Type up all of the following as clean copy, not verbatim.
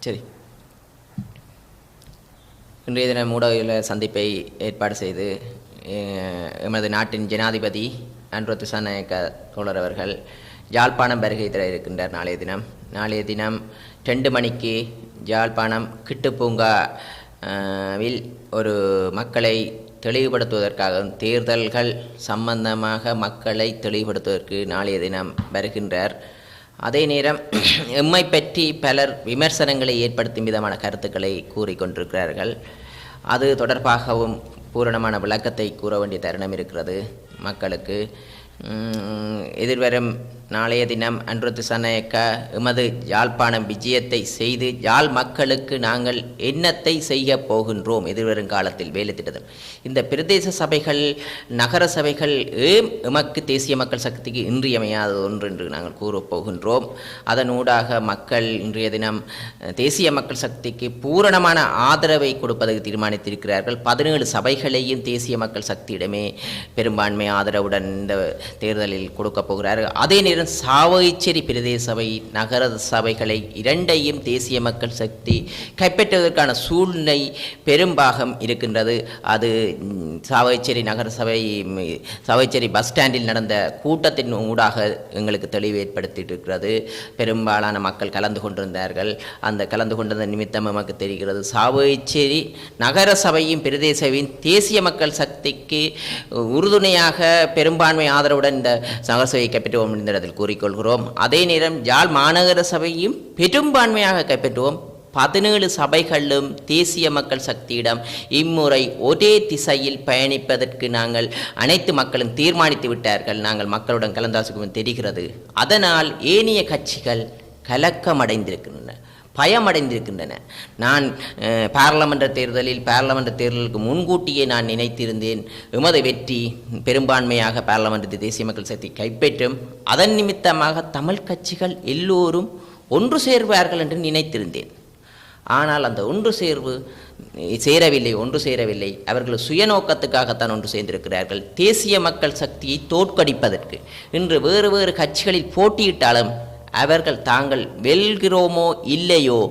சரி, இன்றைய தினம் ஊடக சந்திப்பை ஏற்பாடு செய்து எமது நாட்டின் ஜனாதிபதி அன்ரு திசாநாயக்க தோழர் அவர்கள் யாழ்ப்பாணம் வருகை தர இருக்கின்றார். நாளைய தினம் 2 மணிக்கு யாழ்ப்பாணம் கிட்டுப்பூங்காவில் ஒரு மக்களை தெளிவுபடுத்துவதற்காக, தேர்தல்கள் சம்பந்தமாக மக்களை தெளிவுபடுத்துவதற்கு நாளைய தினம் வருகின்றார். அதே நேரம் எம்மை பற்றி பலர் விமர்சனங்களை ஏற்படுத்தும் விதமான கருத்துக்களை கூறிக்கொண்டிருக்கிறார்கள். அது தொடர்பாகவும் பூரணமான விளக்கத்தை கூற வேண்டிய தருணம் இருக்கிறது மக்களுக்கு. எதிர்வரும் நாளைய தினம் அன்ரு திசாநாயக்க எமது யாழ்ப்பாணம் விஜயத்தை செய்து யாழ் மக்களுக்கு நாங்கள் என்னத்தை செய்ய போகின்றோம் எதிர்வரும் காலத்தில் வேலை திட்டத்தில். இந்த பிரதேச சபைகள், நகர சபைகள் எமக்கு தேசிய மக்கள் சக்திக்கு இன்றியமையாத ஒன்று என்று நாங்கள் கூறப்போகின்றோம். அதனூடாக மக்கள் இன்றைய தினம் தேசிய மக்கள் சக்திக்கு பூரணமான ஆதரவை கொடுப்பதற்கு தீர்மானித்திருக்கிறார்கள். 17 சபைகளையும் தேசிய மக்கள் சக்தியிடமே பெரும்பான்மை ஆதரவுடன் இந்த தேர்தலில் கொடுக்கப் போகிறார்கள். அதே நேரம் சாவகச்சேரி பிரதேச சபை, நகர சபைகளை இரண்டையும் தேசிய மக்கள் சக்தி கைப்பற்றுவதற்கான சூழ்நிலை பெரும்பாகம் இருக்கின்றது. அது சாவகச்சேரி நகர சபை, சாவகச்சேரி பஸ் ஸ்டாண்டில் நடந்த கூட்டத்தின் ஊடாக எங்களுக்கு தெளிவு ஏற்படுத்தியிருக்கிறது. பெரும்பாலான மக்கள் கலந்து கொண்டிருந்தார்கள். அந்த கலந்து கொண்டது நிமித்தம் நமக்கு தெரிகிறது, சாவகச்சேரி நகர சபையும் பிரதேச சபையும் தேசிய மக்கள் சக்திக்கு உறுதுணையாக பெரும்பான்மை ஆதரவுடன் இந்த நகர சபையை கைப்பற்றுவோம் என்ற இடத்தில் கூறிக்கொள்கிறோம். அதே நேரம் யாழ் மாநகர சபையும் பெரும்பான்மையாக கைப்பற்றுவோம். 17 சபைகளும் தேசிய மக்கள் சக்தியிடம் இம்முறை ஒரே திசையில் பயணிப்பதற்கு நாங்கள் அனைத்து மக்களும் தீர்மானித்து விட்டார்கள். நாங்கள் மக்களுடன் கலந்தாலோசிக்கும் தெரிகிறது. அதனால் ஏனைய கட்சிகள் கலக்கமடைந்திருக்கின்றன, பயமடைந்திருக்கின்றன. நான் பாராளுமன்ற தேர்தலுக்கு முன்கூட்டியே நான் நினைத்திருந்தேன், எமது வெற்றி பெரும்பான்மையாக பாராளுமன்றத்தை தேசிய மக்கள் சக்தி கைப்பற்றும், அதன் நிமித்தமாக தமிழ் கட்சிகள் எல்லோரும் ஒன்று சேர்வார்கள் என்று நினைத்திருந்தேன். ஆனால் அந்த ஒன்று சேரவில்லை. அவர்கள் சுயநோக்கத்துக்காகத்தான் ஒன்று சேர்ந்திருக்கிறார்கள், தேசிய மக்கள் சக்தியை தோற்கடிப்பதற்கு. இன்று வேறு வேறு கட்சிகளில் போட்டியிட்டாலும் அவர்கள் தாங்கள் வெல்கிறோமோ இல்லையோ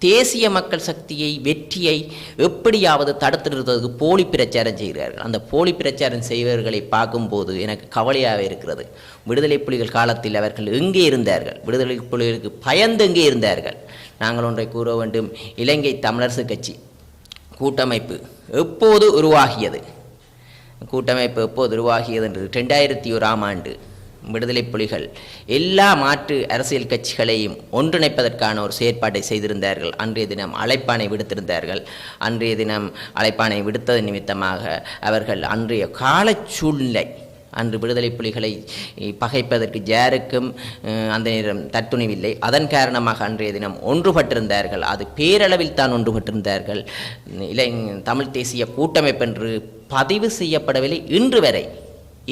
தேசிய மக்கள் சக்தியை வெற்றியை எப்படியாவது தடுத்து நிறுத்துவதற்கு போலி பிரச்சாரம் செய்கிறார்கள். அந்த போலி பிரச்சாரம் செய்வர்களை பார்க்கும்போது எனக்கு கவலையாக இருக்கிறது. விடுதலை புலிகள் காலத்தில் அவர்கள் எங்கே இருந்தார்கள்? விடுதலை புலிகளுக்கு பயந்து எங்கே இருந்தார்கள்? நாங்கள் ஒன்றை கூற வேண்டும். இலங்கை தமிழரசு கட்சி கூட்டமைப்பு எப்போது உருவாகியது என்று 2001ஆம் ஆண்டு விடுதலை புலிகள் எல்லா மாற்று அரசியல் கட்சிகளையும் ஒன்றிணைப்பதற்கான ஒரு செயற்பாட்டை செய்திருந்தார்கள். அன்றைய தினம் அழைப்பானை விடுத்திருந்தார்கள். அன்றைய தினம் அழைப்பானை விடுத்தது நிமித்தமாக அவர்கள் அன்றைய கால சூழ்நிலை, அன்று விடுதலை புலிகளை பகைப்பதற்கு யாருக்கும் அந்த நேரம் தத்துணிவில்லை. அதன் காரணமாக அன்றைய தினம் ஒன்றுபட்டிருந்தார்கள். அது பேரளவில் தான் ஒன்றுபட்டிருந்தார்கள். தமிழ் தேசிய கூட்டமைப்பு என்று பதிவு செய்யப்படவில்லை இன்று வரை.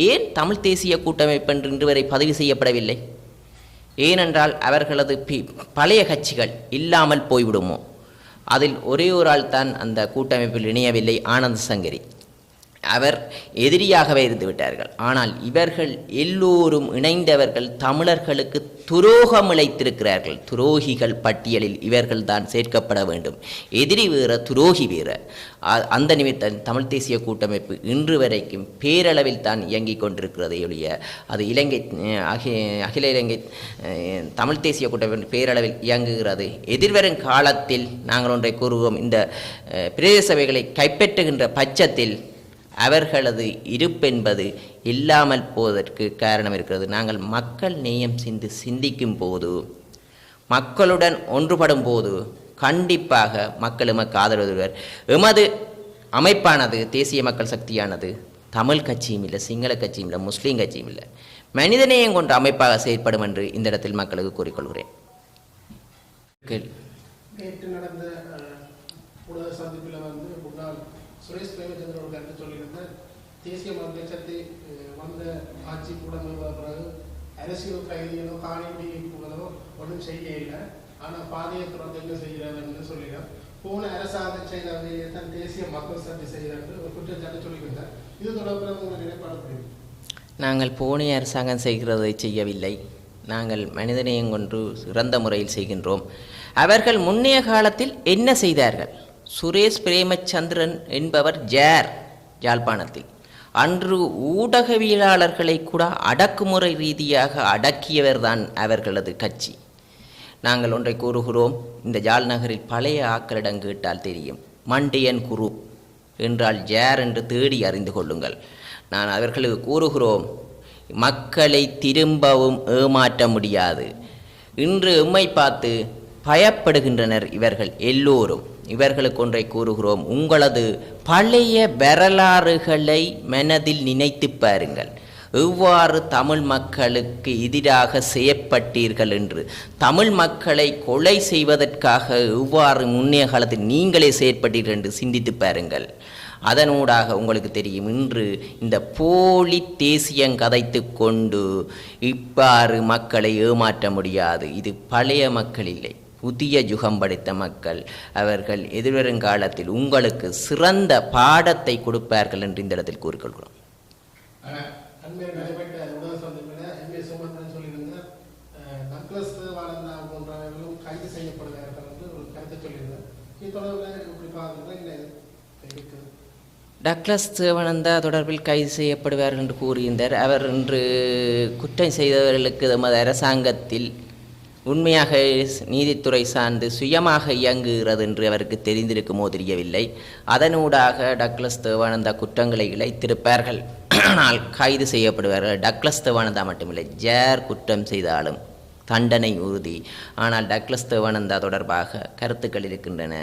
ஏன் தமிழ் தேசிய கூட்டமைப்பு என்று இன்று வரை பதிவு செய்யப்படவில்லை? ஏனென்றால் அவர்களது பழைய கட்சிகள் இல்லாமல் போய்விடுமோ? அதில் ஒரே ஒரு ஆள் தான் அந்த கூட்டமைப்பில் இணையவில்லை, ஆனந்த சங்கரி. அவர் எதிரியாகவே இருந்து விட்டார்கள். ஆனால் இவர்கள் எல்லோரும் இணைந்தவர்கள் தமிழர்களுக்கு துரோகம் இழைத்திருக்கிறார்கள். துரோகிகள் பட்டியலில் இவர்கள் தான் சேர்க்கப்பட வேண்டும். எதிரி வேற, துரோகி வேற. அந்த நிமித்தம் தமிழ் தேசிய கூட்டமைப்பு இன்று வரைக்கும் பேரளவில் தான் இயங்கிக் கொண்டிருக்கிறது ஒழிய அது இலங்கை அகில இலங்கை தமிழ் தேசிய கூட்டமைப்பு பேரளவில் இயங்குகிறது. எதிர்வரும் காலத்தில் நாங்கள் ஒன்றை கூறுவோம், இந்த பிரதேச சபைகளை கைப்பற்றுகின்ற பட்சத்தில் அவர்களது இருப்பென்பது இல்லாமல் போவதற்கு காரணம் இருக்கிறது. நாங்கள் மக்கள் நேயம் சிந்திக்கும் போது, மக்களுடன் ஒன்றுபடும் போது கண்டிப்பாக மக்கள் எமக்கு ஆதரவு. எமது அமைப்பானது தேசிய மக்கள் சக்தியானது தமிழ் கட்சியும் இல்லை, சிங்கள கட்சியும் இல்லை, முஸ்லீம் கட்சியும் இல்லை, மனிதநேயம் கொண்ட அமைப்பாக செயற்படும் என்று இந்த இடத்தில் மக்களுக்கு கூறிக்கொள்கிறேன். நேற்று நடந்த ஊடக சந்திப்பில் முன்னாள் சுரேஷ் பிரேமச்சந்திரன் ஒரு கருத்து சொல்லியிருந்தார். தேசிய மக்கள் சக்தி வந்த ஆட்சி கூடமே பிறகு அரசியல் கைதிகளோ காணிப்படி புகழோ ஒன்றும் செய்ய இல்லை. ஆனால் பாதையை துறந்து என்ன செய்கிறாருன்னு சொல்லிடுறார். போன அரசாங்கம் செய்த வேலையை தான் தேசிய மக்கள் சக்தி செய்கிறார்கள் ஒரு குற்றச்சாட்டு சொல்லியிருந்தார். இது தொடர்பில் உங்களை நிலைப்பாடு புரியும்? நாங்கள் போனிய அரசாங்கம் செய்கிறதை செய்யவில்லை. நாங்கள் மனிதநேயம் கொண்டு சிறந்த முறையில் செய்கின்றோம். அவர்கள் முன்னைய காலத்தில் என்ன செய்தார்கள்? சுரேஷ் பிரேமச்சந்திரன் என்பவர் ஜார் யாழ்ப்பாணத்தில் அன்று ஊடகவியலாளர்களை கூட அடக்குமுறை ரீதியாக அடக்கியவர்தான் அவர்களது கட்சி. நாங்கள் ஒன்றை கூறுகிறோம், இந்த ஜாழ் நகரில் பழைய ஆக்களிடம் கேட்டால் தெரியும். மண்டியன் குரு என்றால் ஜார் என்று தேடி அறிந்து கொள்ளுங்கள். நான் அவர்களுக்கு கூறுகிறோம், மக்களை திரும்பவும் ஏமாற்ற முடியாது. இன்று எம்மை பார்த்து பயப்படுகின்றனர் இவர்கள் எல்லோரும். இவர்களுக்கு ஒன்றை கூறுகிறோம், உங்களது பழைய வரலாறுகளை மனதில் நினைத்து பாருங்கள். எவ்வாறு தமிழ் மக்களுக்கு எதிராக செயற்பட்டீர்கள் என்று, தமிழ் மக்களை கொலை செய்வதற்காக எவ்வாறு முன்னைய காலத்தில் நீங்களே செயற்பட்டீர்கள் என்று சிந்தித்து பாருங்கள். அதனூடாக உங்களுக்கு தெரியும், இன்று இந்த போலி தேசியம் கதைத்து கொண்டு இவ்வாறு மக்களை ஏமாற்ற முடியாது. இது பழைய மக்கள் இல்லை, புதிய யுகம் படைத்த மக்கள். அவர்கள் எதிர்வருங்காலத்தில் உங்களுக்கு சிறந்த பாடத்தை கொடுப்பார்கள் என்று இந்த இடத்தில் கூறிக்கொள்கிறோம். அண்மையில் நடைபெற்ற ஊடக சந்திப்பில் எம்.ஏ. சுமந்திரன் சொல்லியிருந்தார், டக்ளஸ் தேவானந்தா போன்றவர்களும் கைது செய்யப்படுகிறார்கள் என்று ஒரு கருத்தை சொல்லியிருந்தார். இது தொடர்பில் இப்படி பார்க்குறதா இல்லை இருக்குது? டக்ளஸ் தேவானந்தா தொடர்பில் கைது செய்யப்படுவார்கள் என்று கூறியிருந்தார். அவர் இன்று குற்றம் செய்தவர்களுக்கு நமது அரசாங்கத்தில் உண்மையாக நீதித்துறை சார்ந்து சுயமாக இயங்குகிறது என்று அவருக்கு தெரிந்திருக்குமோ தெரியவில்லை. அதனூடாக டக்ளஸ் தேவானந்தா குற்றங்களை இழைத்திருப்பார்கள், ஆனால் கைது செய்யப்படுவார்கள். டக்ளஸ் தேவானந்தா மட்டுமில்லை, ஜார் குற்றம் செய்தாலும் தண்டனை உறுதி. ஆனால் டக்ளஸ் தேவானந்தா தொடர்பாக கருத்துக்கள் இருக்கின்றன.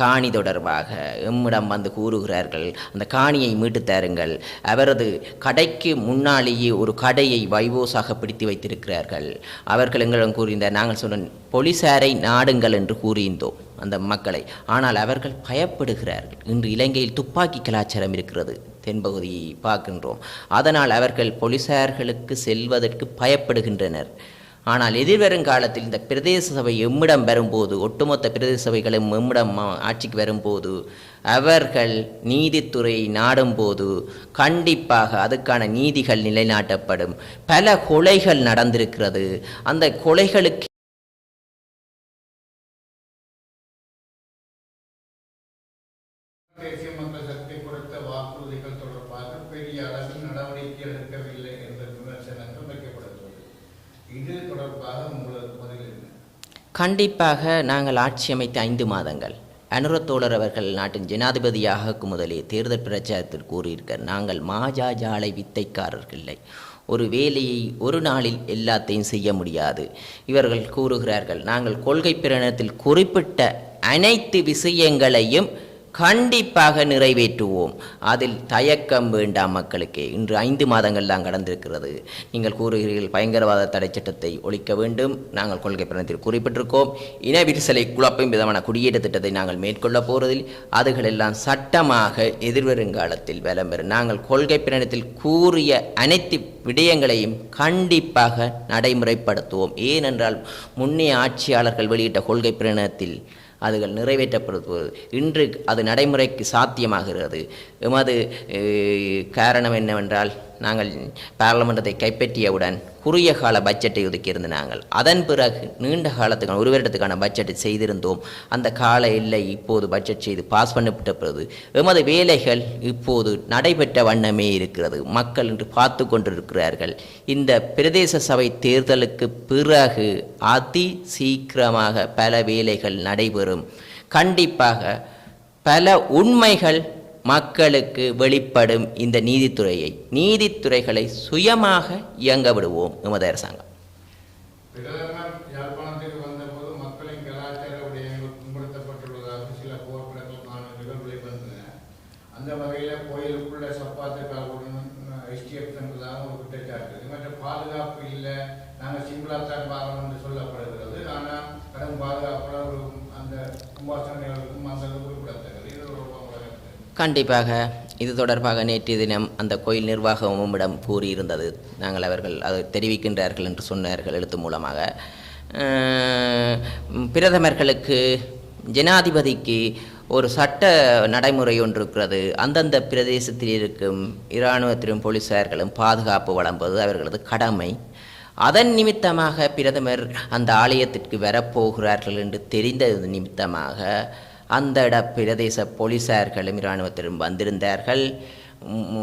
காணி தொடர்பாக எம்மிடம் வந்து கூறுகிறார்கள், அந்த காணியை மீட்டு தாருங்கள். அவரது கடைக்கு முன்னாலேயே ஒரு கடையை வைவோஸாக பிடித்து வைத்திருக்கிறார்கள். அவர்கள் எங்களிடம் கூறியிருந்தார், நாங்கள் சொன்ன போலீசாரை நாடுங்கள் என்று கூறியிருந்தோம் அந்த மக்களை. ஆனால் அவர்கள் பயப்படுகிறார்கள். இன்று இலங்கையில் துப்பாக்கி கலாச்சாரம் இருக்கிறது, தென்பகுதியை பார்க்கின்றோம். அதனால் அவர்கள் போலீசார்களுக்கு செல்வதற்கு பயப்படுகின்றனர். ஆனால் எதிர்வருங்காலத்தில் இந்த பிரதேச சபை எம்மிடம் வரும்போது, ஒட்டுமொத்த பிரதேச சபைகளும் எம்மிடம் ஆட்சிக்கு வரும்போது, அவர்கள் நீதித்துறையை நாடும்போது கண்டிப்பாக அதுக்கான நீதிகள் நிலைநாட்டப்படும். பல கொலைகள் நடந்திருக்கிறது. அந்த கொலைகளுக்கு தேசிய மக்கள் சக்தி கொடுத்த வாக்குறுதிகள் தொடர்பாக பெரிய அளவில் நடவடிக்கை எடுக்கவில்லை என்ற விமர்சனங்கள் வைக்கப்படுகிறது. இது தொடர்பாக உங்களுக்கு பதில் என்ன? கண்டிப்பாக நாங்கள் ஆட்சி அமைத்த 5 மாதங்கள், அனுரத்தோழர் அவர்கள் நாட்டின் ஜனாதிபதியாக முதலே தேர்தல் பிரச்சாரத்தில் கூறியிருக்கார், நாங்கள் மாஜாஜாலை வித்தைக்காரர்கள் இல்லை, ஒரு வேலையை ஒரு நாளில் எல்லாத்தையும் செய்ய முடியாது. இவர்கள் கூறுகிறார்கள், நாங்கள் கொள்கை பிரகடனத்தில் குறிப்பிட்ட அனைத்து விஷயங்களையும் கண்டிப்பாக நிறைவேற்றுவோம், அதில் தயக்கம் வேண்டாம் மக்களுக்கே. இன்று 5 மாதங்கள் தான் கடந்திருக்கிறது. நீங்கள் கூறுகிறீர்கள் பயங்கரவாத தடை சட்டத்தை ஒழிக்க வேண்டும், நாங்கள் கொள்கை பிரகடனத்தில் குறிப்பிட்டிருக்கோம். இன விரிசலை குழப்பும் விதமான குடியேற்ற திட்டத்தை நாங்கள் மேற்கொள்ள போவதில் அதுகளெல்லாம் சட்டமாக எதிர்வருங்காலத்தில் வலம் பெறும். நாங்கள் கொள்கை பிரகடனத்தில் கூறிய அனைத்து விடயங்களையும் கண்டிப்பாக நடைமுறைப்படுத்துவோம். ஏனென்றால் முன்னைய ஆட்சியாளர்கள் வெளியிட்ட கொள்கை பிரகடனத்தில் அதுகள் நிறைவேற்றப்படுவது இன்று அது நடைமுறைக்கு சாத்தியமாகிறது. எமது காரணம் என்னவென்றால், நாங்கள் பாராளுமன்றத்தை கைப்பற்றியவுடன் குறுகிய கால பட்ஜெட்டை ஒதுக்கியிருந்த நாங்கள் அதன் பிறகு நீண்ட காலத்துக்கான 1 வருடத்துக்கான பட்ஜெட்டை செய்திருந்தோம். அந்த கால எல்லை இப்போது பட்ஜெட் செய்து பாஸ் பண்ணப்பட்ட பிறகு எமது வேலைகள் இப்போது நடைபெற்ற வண்ணமே இருக்கிறது. மக்கள் இன்று பார்த்து கொண்டிருக்கிறார்கள். இந்த பிரதேச சபை தேர்தலுக்கு பிறகு அதி சீக்கிரமாக பல வேலைகள் நடைபெறும். கண்டிப்பாக பல உண்மைகள் மக்களுக்கு வெளிப்படும். இந்த நீதித்துறைகளை சுயமாக இயங்க விடுவோம் எமது அரசாங்கம். பிரதமர் யாழ்ப்பாணத்துக்கு வந்தபோது மக்களின் கலாச்சார விடயங்கள் புண்படுத்தப்பட்டுள்ளதாக சில புகைப்படங்களுக்கான நிகழ்வுகளை வந்தன. அந்த வகையில் கோயிலுக்குள்ள சப்பாத்து காவுடன் எஸ்டிஎஃப் என்பதாக ஒரு குற்றச்சாட்டு. மற்ற பாதுகாப்பு இல்லை, நாங்கள் சிம்பிளாத்தான் பாரம் என்று சொல்லப்படுகிறது. ஆனால் கடும் பாதுகாப்புள்ள அந்த கும்பாசனைகளுக்கும் அந்த குறிப்பிடத்தக்கது. கண்டிப்பாக இது தொடர்பாக நேற்றைய தினம் அந்த கோயில் நிர்வாகமிடம் கூறியிருந்தது. நாங்கள் அவர்கள் அதை தெரிவிக்கின்றார்கள் என்று சொன்னார்கள் எழுத்து மூலமாக. பிரதமர்களுக்கு ஜனாதிபதிக்கு ஒரு சட்ட நடைமுறை ஒன்று இருக்கிறது. அந்தந்த பிரதேசத்தில் இருக்கும் இராணுவத்திலும் போலீசார்களும் பாதுகாப்பு வழங்குவது அவர்களது கடமை. அதன் நிமித்தமாக பிரதமர் அந்த ஆலயத்திற்கு வரப்போகிறார்கள் என்று தெரிந்தது நிமித்தமாக அந்த பிரதேச போலீசார்களும் இராணுவத்திலும் வந்திருந்தார்கள்.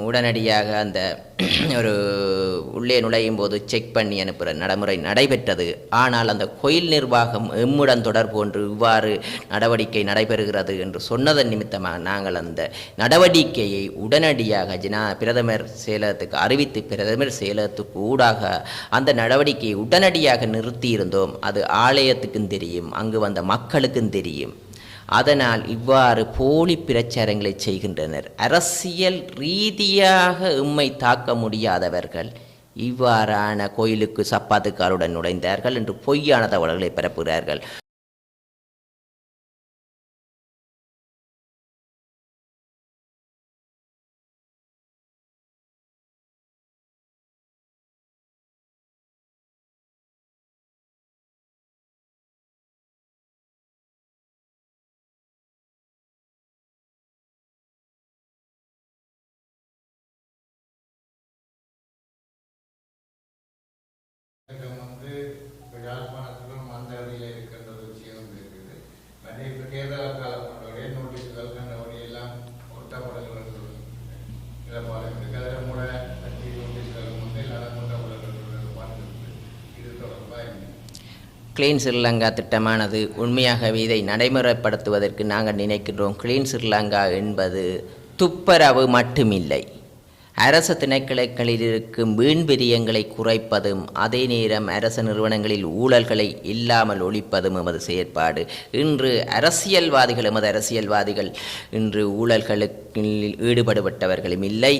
உடனடியாக அந்த ஒரு உள்ளே நுழையும் போது செக் பண்ணி அனுப்புகிற நடைமுறை நடைபெற்றது. ஆனால் அந்த கோயில் நிர்வாகம் எம்முடன் தொடர்பு கொண்டு இவ்வாறு நடவடிக்கை நடைபெறுகிறது என்று சொன்னதன் நிமித்தமாக நாங்கள் அந்த நடவடிக்கையை உடனடியாக பிரதமர் செயலகத்துக்கு அறிவித்து பிரதமர் செயலகத்துக்கு ஊடாக அந்த நடவடிக்கையை உடனடியாக நிறுத்தியிருந்தோம். அது ஆலயத்துக்கும் தெரியும், அங்கு வந்த மக்களுக்கும் தெரியும். அதனால் இவ்வாறு போலி பிரச்சாரங்களை செய்கின்றனர். அரசியல் ரீதியாக எம்மை தாக்க முடியாதவர்கள் இவ்வாறான கோயிலுக்கு சப்பாத்துக்காருடன் நுழைந்தார்கள் என்று பொய்யான தகவல்களை பரப்புகிறார்கள். வந்து யாழ்ப்பாணத்திலும் அந்த வழியில் இருக்கின்ற ஒரு விஷயம் இருக்குது. இப்போ தேர்தல் காலப்பட்டவரையே நோட்டீஸ்கள் கண்டபடி எல்லாம் ஒட்டப்படல்கள் இழப்பாளர்களுக்கு அதில் மூட கட்சி நோட்டீஸ்களும் வந்து எல்லாரும் ஒட்டப்படல்கள் பார்த்துருக்கு. இது தொடர்பாக கிளீன் ஸ்ரீலங்கா திட்டமானது உண்மையாகவே இதை நடைமுறைப்படுத்துவதற்கு நாங்கள் நினைக்கின்றோம். கிளீன் ஸ்ரீலங்கா என்பது துப்புரவு மட்டுமில்லை, அரசு திணைக்களங்களில் இருக்கும் வீண்பிரியங்களை குறைப்பதும் அதே நேரம் அரசு நிறுவனங்களில் ஊழல்களை இல்லாமல் ஒழிப்பதும் எமது செயற்பாடு. இன்று அரசியல்வாதிகள் இன்று ஊழல்களுக்கு ஈடுபடுபட்டவர்களும் இல்லை,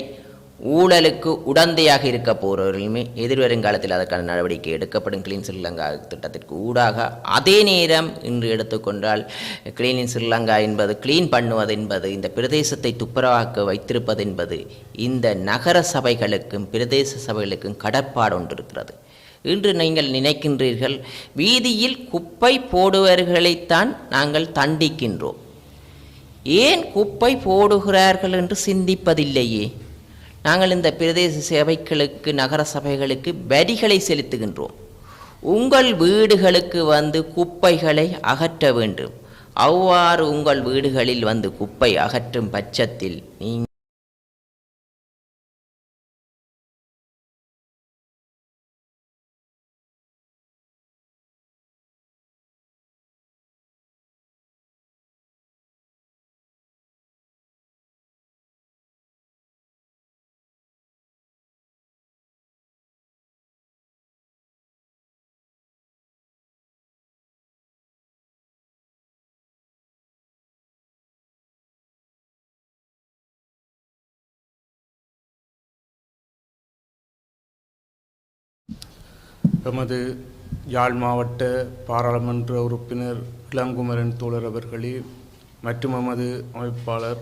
ஊழலுக்கு உடந்தையாக இருக்க போகிறவர்களுமே எதிர்வருங்காலத்தில் அதற்கான நடவடிக்கை எடுக்கப்படும் கிளீன் ஸ்ரீலங்கா திட்டத்திற்கு ஊடாக. அதே நேரம் இன்று எடுத்துக்கொண்டால் கிளீன் ஸ்ரீலங்கா என்பது கிளீன் பண்ணுவது என்பது இந்த பிரதேசத்தை துப்புரவாக்க வைத்திருப்பது என்பது இந்த நகர சபைகளுக்கும் பிரதேச சபைகளுக்கும் கடப்பாடு ஒன்று இருக்கிறது. இன்று நீங்கள் நினைக்கின்றீர்கள் வீதியில் குப்பை போடுவர்களைத்தான் நாங்கள் தண்டிக்கின்றோம், ஏன் குப்பை போடுகிறார்கள் என்று சிந்திப்பதில்லையே. நாங்கள் இந்த பிரதேச சபைகளுக்கு நகர சபைகளுக்கு வரிகளை செலுத்துகின்றோம். உங்கள் வீடுகளுக்கு வந்து குப்பைகளை அகற்ற வேண்டும். அவ்வாறு உங்கள் வீடுகளில் வந்து குப்பை அகற்றும் பட்சத்தில் நீங்கள் எமது யாழ் மாவட்ட பாராளுமன்ற உறுப்பினர் இளங்குமரன் தோழர் அவர்களே மற்றும் எமது அமைப்பாளர்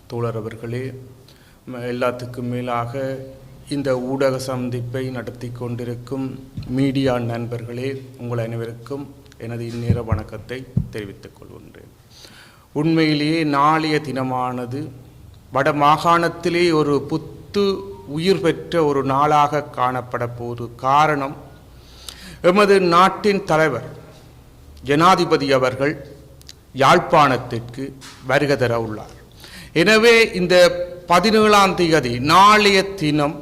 தோழர் அவர்களே, எல்லாத்துக்கும் மேலாக இந்த ஊடக சந்திப்பை நடத்தி கொண்டிருக்கும் மீடியா நண்பர்களே, உங்கள் அனைவருக்கும் எனது இந்நேர வணக்கத்தை தெரிவித்துக் கொள்கின்றேன். உண்மையிலேயே நாளைய தினமானது வட மாகாணத்திலே ஒரு புத்து உயிர் பெற்ற ஒரு நாளாக காணப்பட போது. காரணம், எமது நாட்டின் தலைவர் ஜனாதிபதி அவர்கள் யாழ்ப்பாணத்திற்கு வருகை தர உள்ளார். எனவே இந்த 17ஆம் தேதி நாளைய தினம்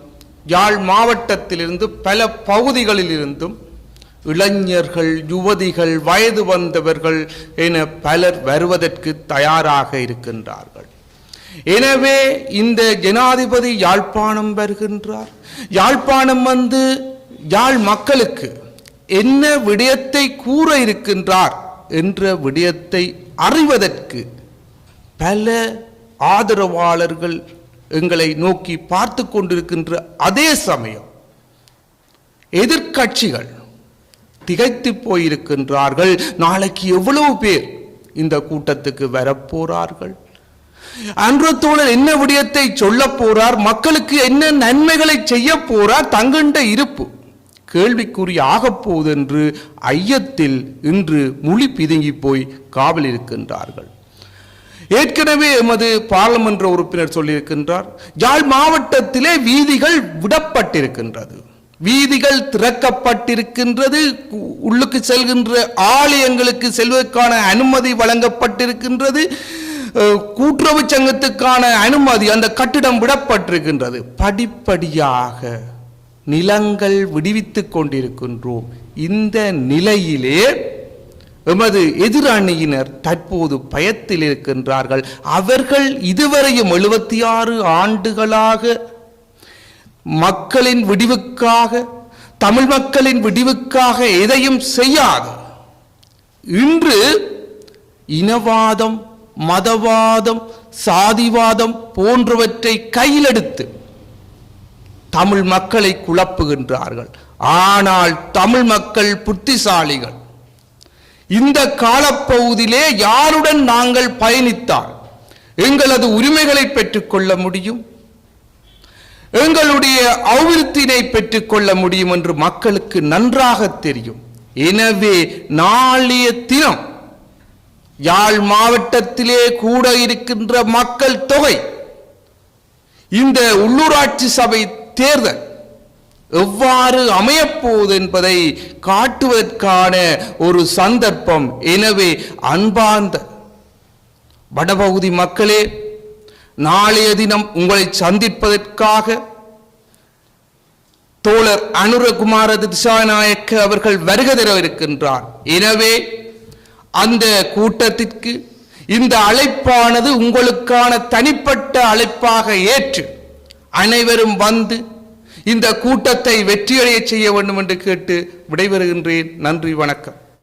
யாழ் மாவட்டத்திலிருந்து பல பகுதிகளிலிருந்தும் இளைஞர்கள், யுவதிகள், வயது வந்தவர்கள் என பலர் வருவதற்கு தயாராக இருக்கின்றார்கள். எனவே இந்த ஜனாதிபதி யாழ்ப்பாணம் வருகின்றார். யாழ்ப்பாணம் வந்து யாழ் மக்களுக்கு என்ன விடயத்தை கூற இருக்கின்றார் என்ற விடயத்தை அறிவதற்கு பல ஆதரவாளர்கள் எங்களை நோக்கி பார்த்து கொண்டிருக்கின்ற அதே சமயம் எதிர்க்கட்சிகள் திகைத்து போயிருக்கின்றார்கள். நாளைக்கு எவ்வளவு பேர் இந்த கூட்டத்துக்கு வரப்போறார்கள், அன்றத்தோழர் என்ன விடயத்தை சொல்ல போறார், மக்களுக்கு என்ன நன்மைகளை செய்ய போறார், தங்கண்ட இருப்பு கேள்விக்குறி ஆகப்போகுது என்று ஐயத்தில் இன்று மொழி பிதுங்கி போய் காவல் இருக்கின்றார்கள். ஏற்கனவே எமது பாராளுமன்ற உறுப்பினர் சொல்லியிருக்கின்றார், யாழ் மாவட்டத்திலே வீதிகள் விடப்பட்டிருக்கின்றது. வீதிகள் திறக்கப்பட்டிருக்கின்றது. உள்ளுக்கு செல்கின்ற ஆலயங்களுக்கு செல்வதற்கான அனுமதி வழங்கப்பட்டிருக்கின்றது. கூட்டுறவு சங்கத்துக்கான அனுமதி, அந்த கட்டிடம் விடப்பட்டிருக்கின்றது. படிப்படியாக நிலங்கள் விடுவித்துக் கொண்டிருக்கின்றோம். இந்த நிலையிலே எமது எதிரணியினர் தற்போது பயத்தில் இருக்கின்றார்கள். அவர்கள் இதுவரையும் 76 ஆண்டுகளாக மக்களின் விடிவுக்காக, தமிழ் மக்களின் விடிவுக்காக எதையும் செய்யாது இன்று இனவாதம், மதவாதம், சாதிவாதம் போன்றவற்றை கையிலெடுத்து தமிழ் மக்களை குழப்புகின்றார்கள். ஆனால் தமிழ் மக்கள் புத்திசாலிகள். இந்த காலப்பகுதியிலே யாருடன் நாங்கள் பயணித்தால் எங்களது உரிமைகளை பெற்றுக்கொள்ள முடியும், எங்களுடைய அபிவிருத்தியை பெற்றுக்கொள்ள முடியும் என்று மக்களுக்கு நன்றாக தெரியும். எனவே நாளைய தினம் யாழ் மாவட்டத்திலே கூட இருக்கின்ற மக்கள் தொகை, இந்த உள்ளூராட்சி சபை தேர்தல் எவ்வாறு அமையப்போகுது என்பதை காட்டுவதற்கான ஒரு சந்தர்ப்பம். எனவே அன்பார்ந்த வடபகுதி மக்களே, நாளைய தினம் உங்களை சந்திப்பதற்காக தோழர் அனுரகுமார திசாநாயக்க அவர்கள் வருகை தர இருக்கின்றார். எனவே அந்த கூட்டத்திற்கு இந்த அழைப்பானது உங்களுக்கான தனிப்பட்ட அழைப்பாக ஏற்று அனைவரும் வந்து இந்த கூட்டத்தை வெற்றியடைய செய்ய வேண்டும் என்று கேட்டு விடைபெறுகின்றேன். நன்றி, வணக்கம்.